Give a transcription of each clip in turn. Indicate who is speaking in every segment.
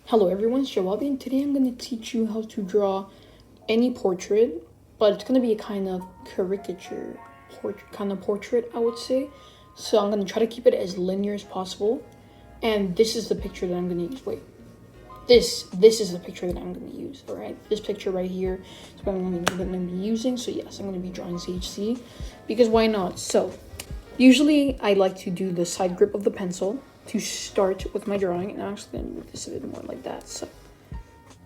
Speaker 1: Hello everyone, it's Jibobby, and today I'm going to teach you how to draw any portrait, but it's going to be a kind of caricature portrait, I would say. So I'm going to try to keep it as linear as possible, and this is the picture that I'm going to use. Wait, this is the picture that I'm going to use, alright? This picture right here is what I'm going to be using, so yes, I'm going to be drawing CHC, because why not? So, usually I like to do the side grip of the pencil to start with my drawing, and I'm actually going to move this a bit more like that. So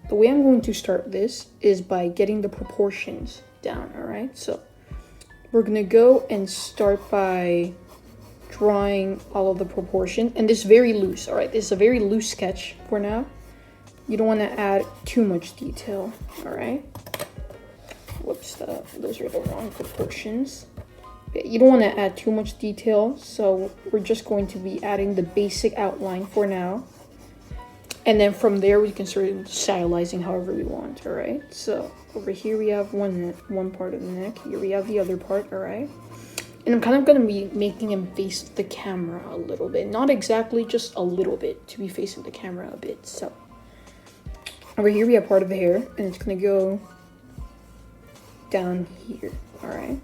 Speaker 1: the way I'm going to start this is by getting the proportions down, all right? So we're going to go and start by drawing all of the proportion, and this is very loose, all right? This is a very loose sketch for now. You don't want to add too much detail, all right? Whoops, those are the wrong proportions. You don't want to add too much detail, so we're just going to be adding the basic outline for now. And then from there, we can start stylizing however we want, all right? So over here, we have one part of the neck. Here we have the other part, all right? And I'm kind of going to be making him face the camera a little bit. Not exactly, just a little bit, to be facing the camera a bit. So over here, we have part of the hair, and it's going to go down here, all right?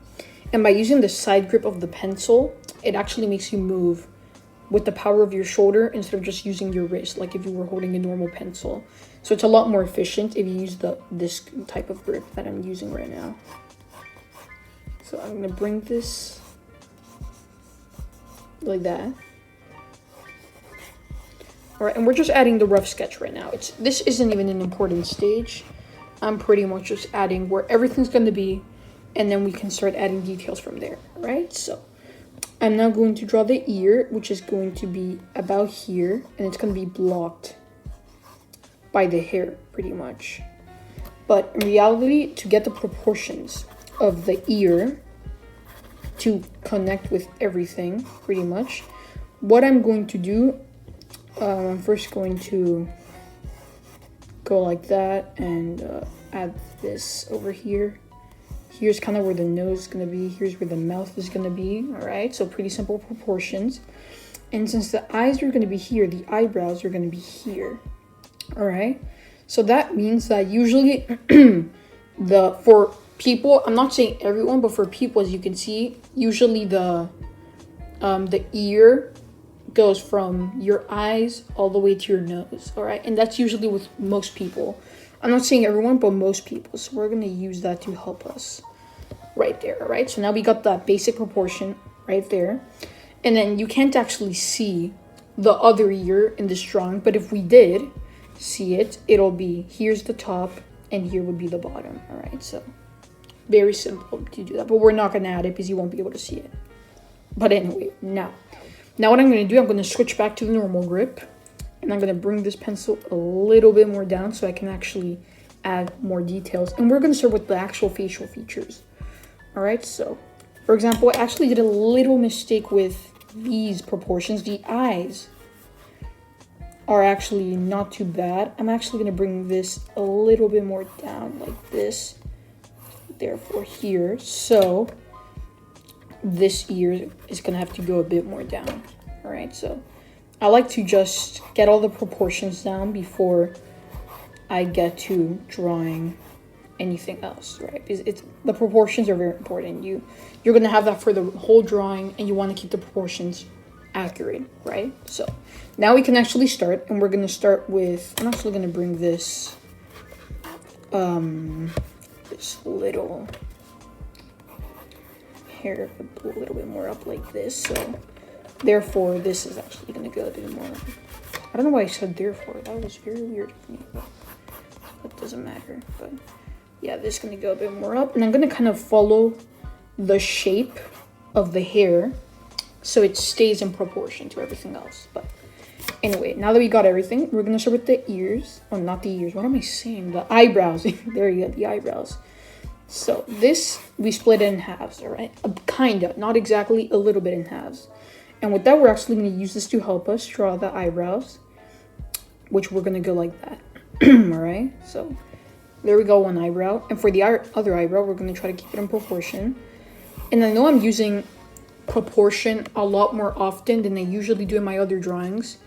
Speaker 1: And by using the side grip of the pencil, it actually makes you move with the power of your shoulder instead of just using your wrist, like if you were holding a normal pencil. So it's a lot more efficient if you use this type of grip that I'm using right now. So I'm gonna bring this like that. All right, and we're just adding the rough sketch right now. This isn't even an important stage. I'm pretty much just adding where everything's gonna be, and then we can start adding details from there, right? So I'm now going to draw the ear, which is going to be about here, and it's going to be blocked by the hair, pretty much. But in reality, to get the proportions of the ear to connect with everything, pretty much, what I'm going to do, I'm first going to go like that and add this over here. Here's kind of where the nose is going to be. Here's where the mouth is going to be. All right, so pretty simple proportions. And since the eyes are going to be here, the eyebrows are going to be here. All right, so that means that usually for people, I'm not saying everyone, but for people, as you can see, usually the ear goes from your eyes all the way to your nose. All right, and that's usually with most people. I'm not saying everyone, but most people. So we're going to use that to help us right there, all right? So now we got that basic proportion right there. And then you can't actually see the other ear in this drawing, but if we did see it, it'll be here's the top and here would be the bottom, all right? So very simple to do that, but we're not going to add it because you won't be able to see it. But anyway, now what I'm going to do, I'm going to switch back to the normal grip. And I'm going to bring this pencil a little bit more down so I can actually add more details. And we're going to start with the actual facial features. All right, so for example, I actually did a little mistake with these proportions. The eyes are actually not too bad. I'm actually going to bring this a little bit more down like this. Therefore here. So this ear is going to have to go a bit more down. All right, so I like to just get all the proportions down before I get to drawing anything else, right? Because the proportions are very important. You're going to have that for the whole drawing, and you want to keep the proportions accurate, right? So now we can actually start, and we're going to start with, I'm actually going to bring this this little hair a little bit more up like this. So therefore, this is actually going to go a bit more. I don't know why I said therefore. That was very weird for me, but it doesn't matter. But yeah, this is going to go a bit more up. And I'm going to kind of follow the shape of the hair so it stays in proportion to everything else. But anyway, now that we got everything, we're going to start with the ears. Oh, not the ears. What am I saying? The eyebrows. There you go, the eyebrows. So this, we split it in halves, all right? Kind of, not exactly, a little bit in halves. And with that, we're actually going to use this to help us draw the eyebrows, which we're going to go like that. All right, so there we go, one eyebrow. And for the other eyebrow, we're going to try to keep it in proportion. And I know I'm using proportion a lot more often than I usually do in my other drawings.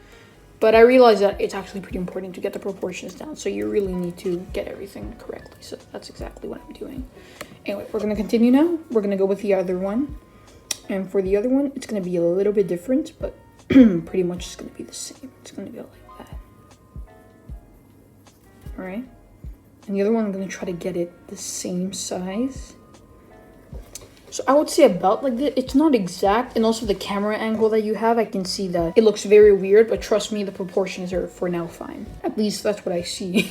Speaker 1: But I realized that it's actually pretty important to get the proportions down. So you really need to get everything correctly. So that's exactly what I'm doing. Anyway, we're going to continue now. We're going to go with the other one. And for the other one, it's going to be a little bit different, but pretty much it's going to be the same. It's going to go like that. All right. And the other one, I'm going to try to get it the same size. So I would say about like this. It's not exact. And also the camera angle that you have, I can see that it looks very weird. But trust me, the proportions are for now fine. At least that's what I see.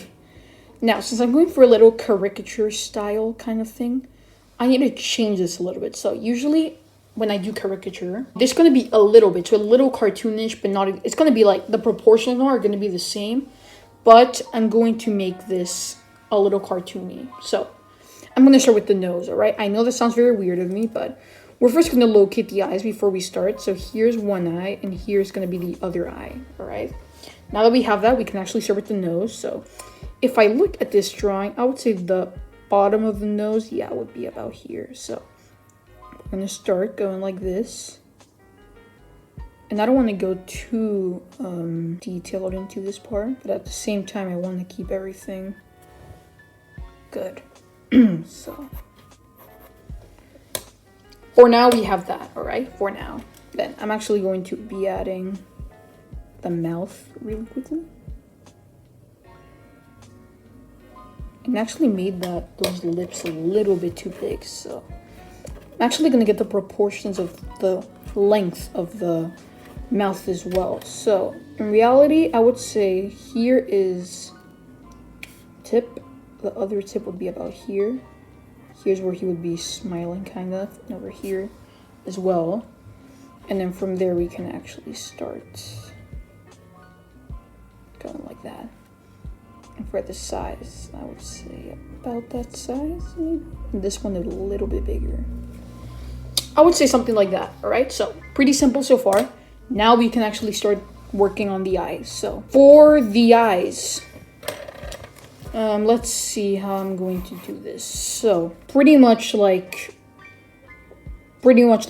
Speaker 1: Now, since I'm going for a little caricature style kind of thing, I need to change this a little bit. So usually when I do caricature, there's going to be a little bit, so a little cartoonish, but not, it's going to be like the proportions are going to be the same. But I'm going to make this a little cartoony. So I'm going to start with the nose, all right? I know this sounds very weird of me, but we're first going to locate the eyes before we start. So here's one eye, and here's going to be the other eye, all right? Now that we have that, we can actually start with the nose. So if I look at this drawing, I would say the bottom of the nose, yeah, would be about here. So I'm going to start going like this. And I don't want to go too detailed into this part, but at the same time, I want to keep everything good. So for now we have that, all right, for now. Then I'm actually going to be adding the mouth really quickly, and actually made those lips a little bit too big. So I'm actually going to get the proportions of the length of the mouth as well. So in reality, I would say here is tip. The other tip would be about here. Here's where he would be smiling, kind of, and over here as well. And then from there, we can actually start going like that. And for the size, I would say about that size, maybe. And this one is a little bit bigger. I would say something like that, all right? So pretty simple so far. Now we can actually start working on the eyes. So for the eyes, let's see how I'm going to do this. So pretty much the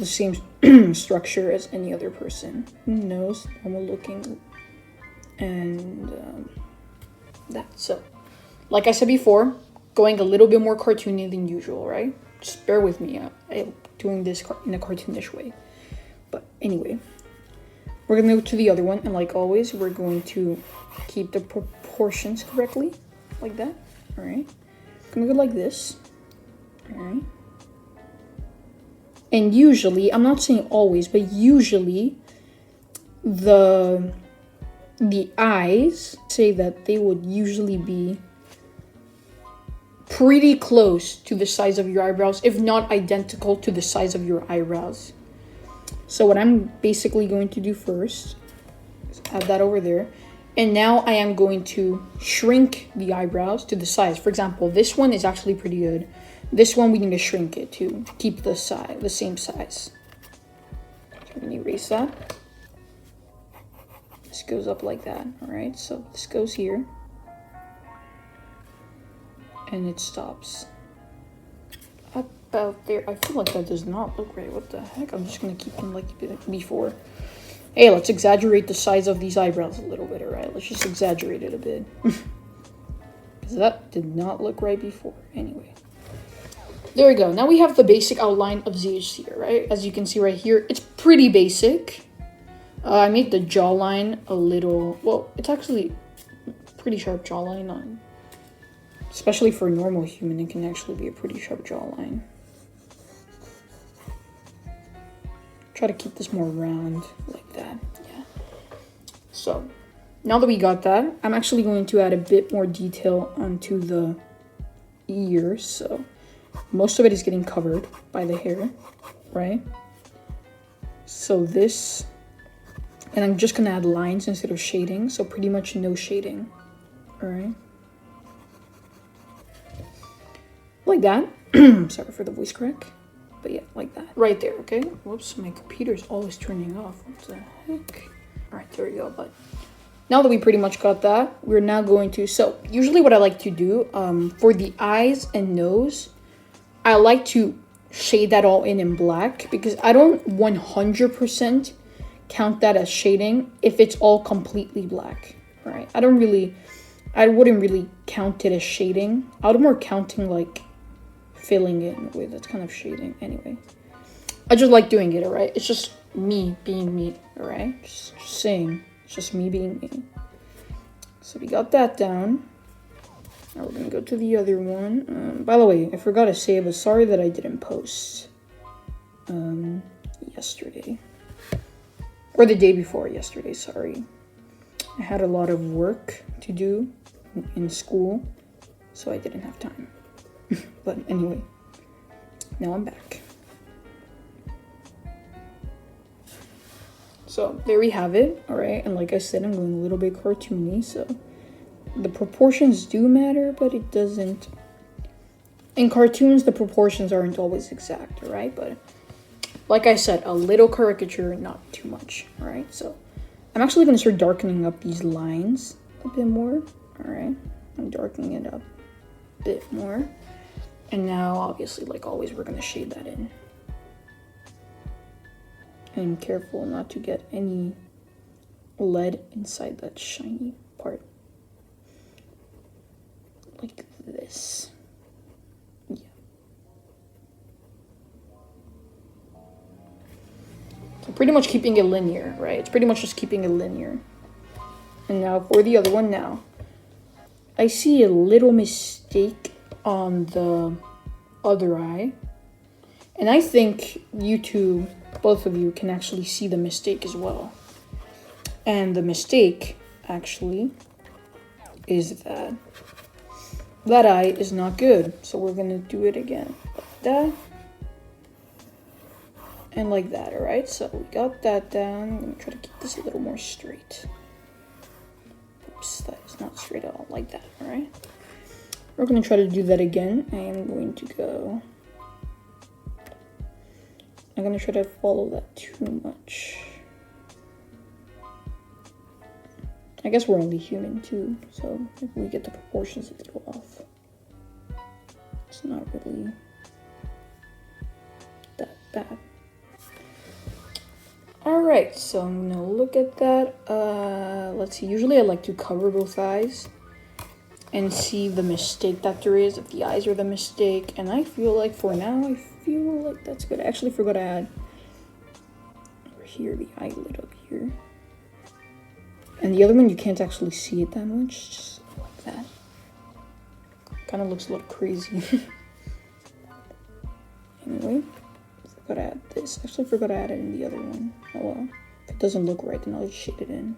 Speaker 1: same structure as any other person. Nose, normal looking, and that. So like I said before, going a little bit more cartoony than usual, right? Just bear with me. I'm doing this in a cartoonish way. But anyway, we're gonna go to the other one, and like always, we're going to keep the proportions correctly. Like that, all right? I'm gonna go like this, all right? And usually, I'm not saying always, but usually the eyes say that they would usually be pretty close to the size of your eyebrows, if not identical to the size of your eyebrows. So what I'm basically going to do first is add that over there. And now I am going to shrink the eyebrows to the size. For example, this one is actually pretty good. This one, we need to shrink it to keep the same size. So I'm going to erase that. This goes up like that, all right? So this goes here. And it stops about there. I feel like that does not look right. What the heck? I'm just going to keep them like before. Hey, let's exaggerate the size of these eyebrows a little bit, all right? Let's just exaggerate it a bit. Because that did not look right before. Anyway. There we go. Now we have the basic outline of ZHC here, right? As you can see right here, it's pretty basic. I made the jawline a little... Well, it's actually pretty sharp jawline on... Especially for a normal human, it can actually be a pretty sharp jawline. Try to keep this more round like that, yeah. So now that we got that, I'm actually going to add a bit more detail onto the ears. So most of it is getting covered by the hair, right? So this, and I'm just gonna add lines instead of shading. So pretty much no shading, all right? Like that. Sorry for the voice crack. But yeah, like that. Right there, okay? Whoops, my computer's always turning off. What the heck? Alright, there we go. But now that we pretty much got that, we're now going to... So, usually what I like to do, for the eyes and nose, I like to shade that all in black. Because I don't 100% count that as shading if it's all completely black, right? I wouldn't really count it as shading. I would more counting like filling it in a way that's kind of shading anyway. I just like doing it, alright? It's just me being me, alright? Just saying. It's just me being me. So we got that down. Now we're gonna go to the other one. By the way, I forgot to say, I was sorry that I didn't post yesterday. Or the day before yesterday, sorry. I had a lot of work to do in school, so I didn't have time. But anyway, now I'm back. So there we have it, alright? And like I said, I'm going a little bit cartoony, so the proportions do matter, but it doesn't. In cartoons, the proportions aren't always exact, alright? But like I said, a little caricature, not too much, alright? So I'm actually going to start darkening up these lines a bit more, alright? I'm darkening it up a bit more. And now, obviously, like always, we're going to shade that in. And careful not to get any lead inside that shiny part. Like this. Yeah. So pretty much keeping it linear, right? It's pretty much just keeping it linear. And now for the other one now. I see a little mistake on the other eye. And I think you two, both of you, can actually see the mistake as well. And the mistake, actually, is that that eye is not good. So we're going to do it again. Like that. And like that, alright? So we got that down. I'm going to try to keep this a little more straight. Oops, that is not straight at all. Like that, alright? We're going to try to do that again. I am going to go... I'm going to try to follow that too much. I guess we're only human too, so if we get the proportions a little off, it's not really that bad. Alright, so I'm going to look at that. Let's see, usually I like to cover both eyes and see the mistake that there is, if the eyes are the mistake. And I feel like for now, I feel like that's good. I actually forgot to add over here, the eyelid up here. And the other one, you can't actually see it that much, just like that. Kind of looks a little crazy. Anyway, forgot to add this. Actually forgot to add it in the other one. Oh well, if it doesn't look right, then I'll just shade it in.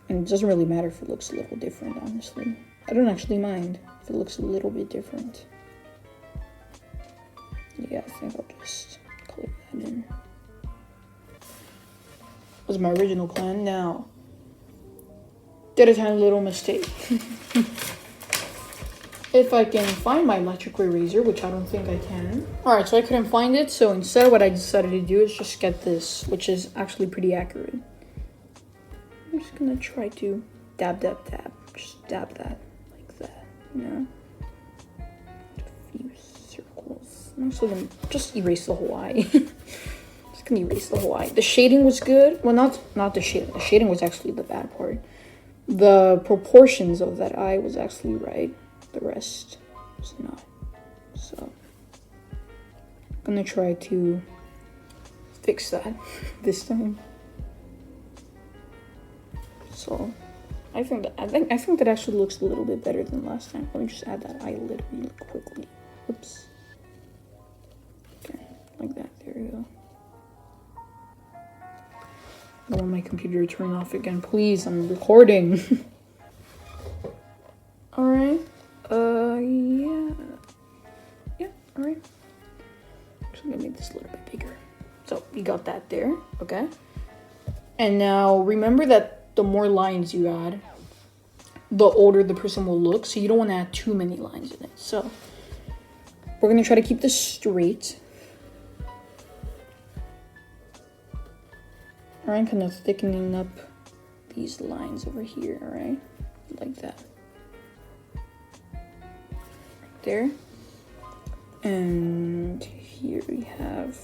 Speaker 1: And it doesn't really matter if it looks a little different, honestly. I don't actually mind if it looks a little bit different. Yeah, I think I'll just color that in. That was my original plan. Now, did a tiny little mistake. If I can find my electric eraser, which I don't think I can. Alright, so I couldn't find it, so instead what I decided to do is just get this, which is actually pretty accurate. I'm just gonna try to dab, dab, dab. Just dab that like that, you know? A few circles. I'm actually gonna just erase the whole eye. Just gonna erase the whole eye. The shading was good. Well, not the shading. The shading was actually the bad part. The proportions of that eye was actually right. The rest was not. So I'm gonna try to fix that this time. So I think that actually looks a little bit better than last time. Let me just add that eyelid really quickly. Oops. Okay, like that. There we go. I don't want my computer to turn off again. Please, I'm recording. Alright. Yeah, alright. Actually, I'm gonna make this a little bit bigger. So we got that there, okay? And now remember that the more lines you add, the older the person will look. So you don't want to add too many lines in it. So we're gonna try to keep this straight. Alright, kind of thickening up these lines over here, alright? Like that. Right there. And here we have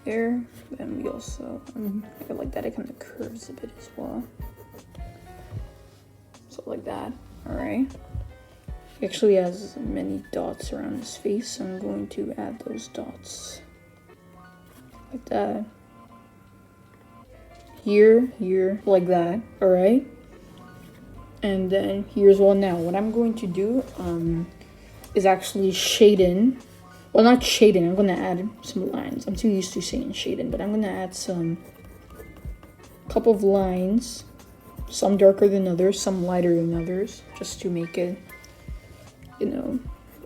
Speaker 1: there. Then we also, I feel like that it kind of curves a bit as well. So like that, all right. He actually has many dots around his face, so I'm going to add those dots. Like that. Here, here, like that, all right? And then here as well. Now, what I'm going to do is actually shade in. Well, not shade in, I'm gonna add some lines. I'm too used to saying shade in, but I'm gonna add some couple of lines. Some darker than others, some lighter than others, just to make it, you know,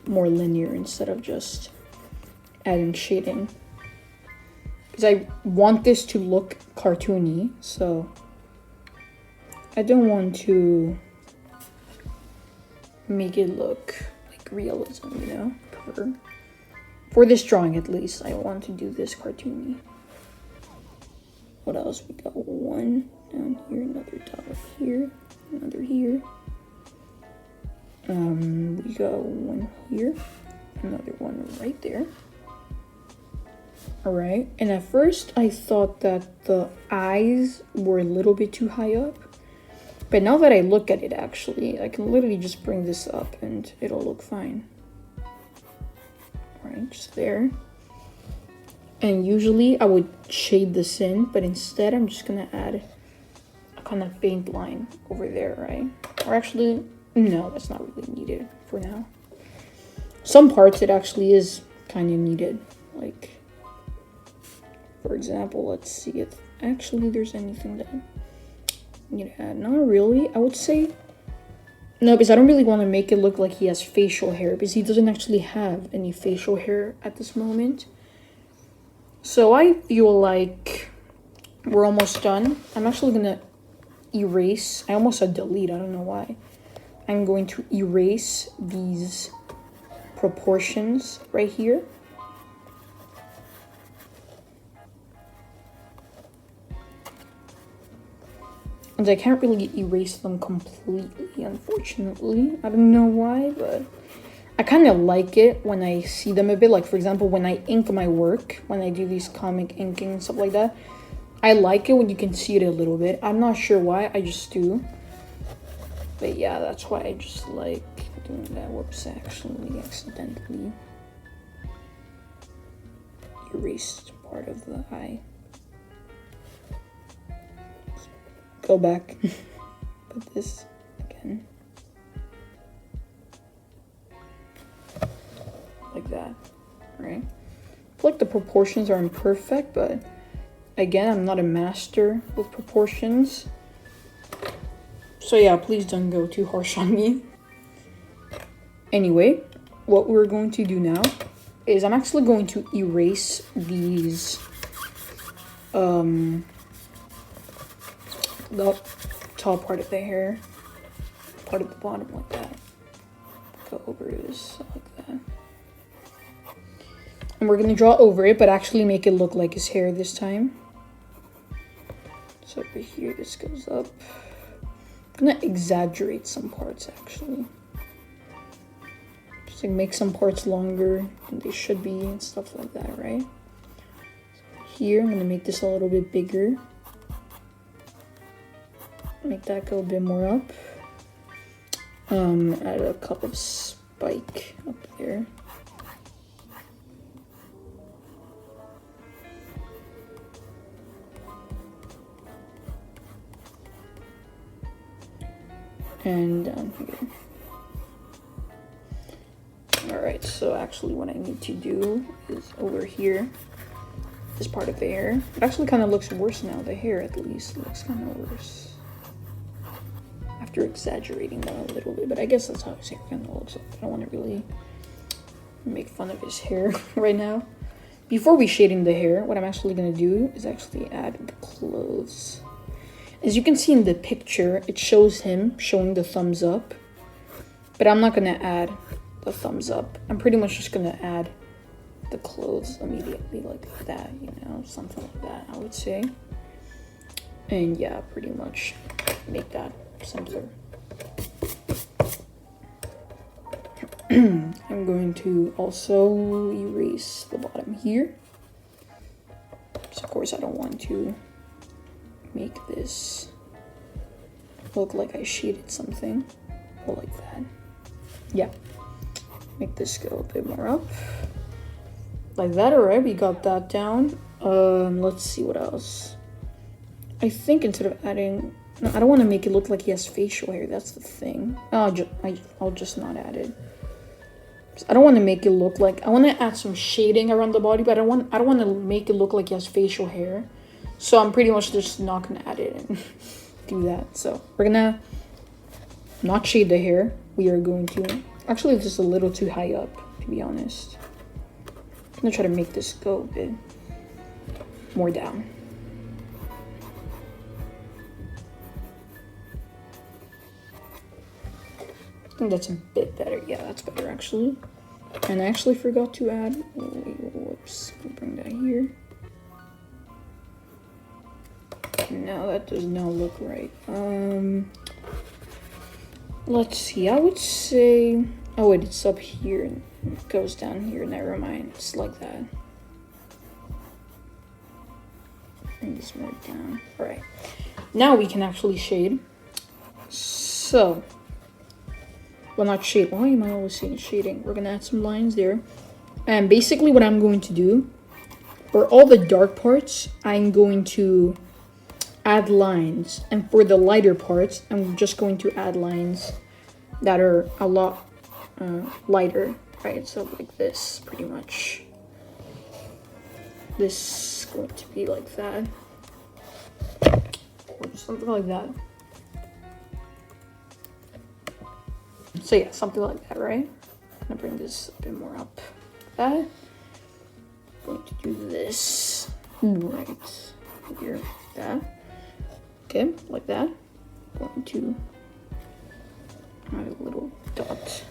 Speaker 1: more linear instead of just adding shading. Because I want this to look cartoony, so I don't want to make it look like realism, you know? For this drawing at least, I want to do this cartoony. What else? We got one down here, another dot here, another here. We got one here, another one right there. All right, and at first I thought that the eyes were a little bit too high up, but now that I look at it, actually, I can literally just bring this up and it'll look fine. All right, just there. And usually I would shade this in, but instead I'm just gonna add a kind of faint line over there, right? Or actually, no, that's not really needed for now. Some parts it actually is kind of needed, like, for example, let's see if actually there's anything that I need to add. Not really, I would say. No, because I don't really want to make it look like he has facial hair, because he doesn't actually have any facial hair at this moment. So I feel like we're almost done. I'm actually going to erase. I almost said delete, I don't know why. I'm going to erase these proportions right here. And I can't really erase them completely, unfortunately. I don't know why, but I kind of like it when I see them a bit. Like, for example, when I ink my work, when I do these comic inking and stuff like that, I like it when you can see it a little bit. I'm not sure why, I just do. But yeah, that's why I just like doing that. Whoops, I actually accidentally erased part of the eye. Go back, put this again. Like that, right? I feel like the proportions are imperfect, but again, I'm not a master with proportions. So yeah, please don't go too harsh on me. Anyway, what we're going to do now is I'm actually going to erase these, the top part of the hair, part of the bottom like that. Go over this like that. And we're gonna draw over it, but actually make it look like his hair this time. So over here, this goes up. I'm gonna exaggerate some parts actually. Just like make some parts longer than they should be and stuff like that, right? So here, I'm gonna make this a little bit bigger. Make that go a bit more up. Add a couple of spike up there. And down here. Alright, so actually what I need to do is over here, this part of the hair. It actually kind of looks worse now, the hair at least looks kind of worse. After exaggerating that a little bit, but I guess that's how his hair kind of looks like. I don't want to really make fun of his hair right now. Before we shade in the hair, what I'm actually going to do is actually add the clothes. As you can see in the picture, it shows him showing the thumbs up, but I'm not going to add the thumbs up. I'm pretty much just going to add the clothes immediately like that, you know, something like that, I would say. And yeah, pretty much make that simpler. I'm going to also erase the bottom here. So of course I don't want to make this look like I shaded something. Or like that. Yeah. Make this go a bit more up. Like that, alright, we got that down. Let's see what else. I think instead of adding... No, I don't want to make it look like he has facial hair, that's the thing. I'll just not add it. I don't want to make it look like... I want to add some shading around the body, but I don't want to make it look like he has facial hair. So I'm pretty much just not going to add it and do that. So we're going to not shade the hair. We are going to... Actually, it's just a little too high up, to be honest. I'm going to try to make this go a bit more down. I think that's a bit better. Yeah, that's better, actually. And I actually forgot to add... Whoops. Bring that here. No, that does not look right. Let's see. I would say... Oh, wait, it's up here. And it goes down here. Never mind. It's like that. Bring this more down. Alright. Now we can actually shade. So... Well, not shade. Why am I always saying shading? We're going to add some lines there. And basically what I'm going to do, for all the dark parts, I'm going to add lines. And for the lighter parts, I'm just going to add lines that are a lot lighter, right? So like this, pretty much. This is going to be like that. Or something like that. So yeah, something like that, right? I'm gonna bring this a bit more up. That. I'm going to do this right here. That. Okay, like that. I'm going to add a little dot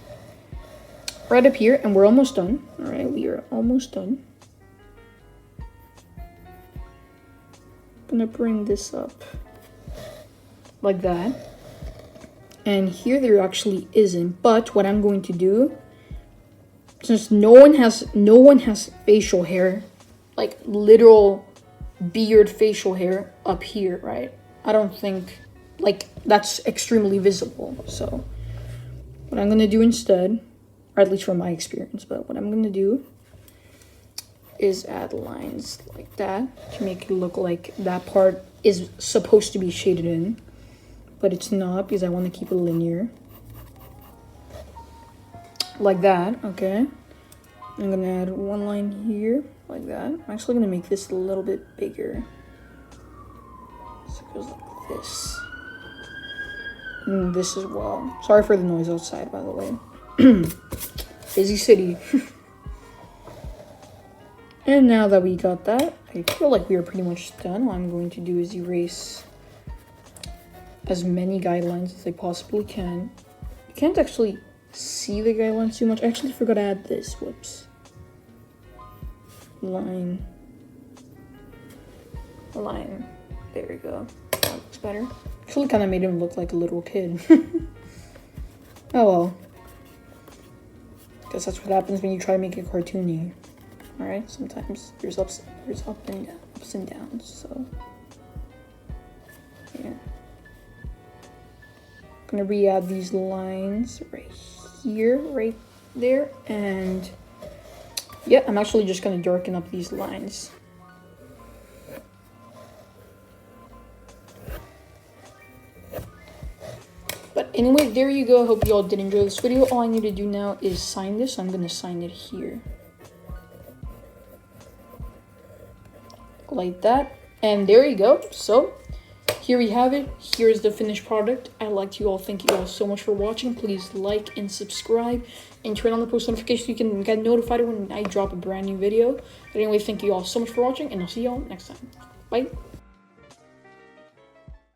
Speaker 1: right up here, and we're almost done. All right, we are almost done. I'm gonna bring this up like that. And here there actually isn't, but what I'm going to do, since no one has facial hair, like literal beard facial hair up here, right? I don't think like that's extremely visible. So what I'm gonna do instead, or at least from my experience, but what I'm gonna do is add lines like that to make it look like that part is supposed to be shaded in. But it's not, because I want to keep it linear. Like that, okay. I'm going to add one line here, like that. I'm actually going to make this a little bit bigger. So it goes like this. And this as well. Sorry for the noise outside, by the way. Busy city. And now that we got that, I feel like we are pretty much done. All I'm going to do is erase as many guidelines as I possibly can. You can't actually see the guidelines too much. I actually forgot to add this. Whoops. Line. There we go. That looks better. Actually kind of made him look like a little kid. Oh well. Guess that's what happens when you try to make it cartoony. Alright, sometimes there's ups and downs, so yeah. Gonna re-add these lines right here, right there, and yeah, I'm actually just gonna darken up these lines. But anyway, there you go. I hope you all did enjoy this video. All I need to do now is sign this. I'm gonna sign it here. Like that. And there you go. So here we have it. Here's the finished product. I liked you all. Thank you all so much for watching. Please like and subscribe and turn on the post notifications so you can get notified when I drop a brand new video. But anyway, thank you all so much for watching, and I'll see you all next time. Bye.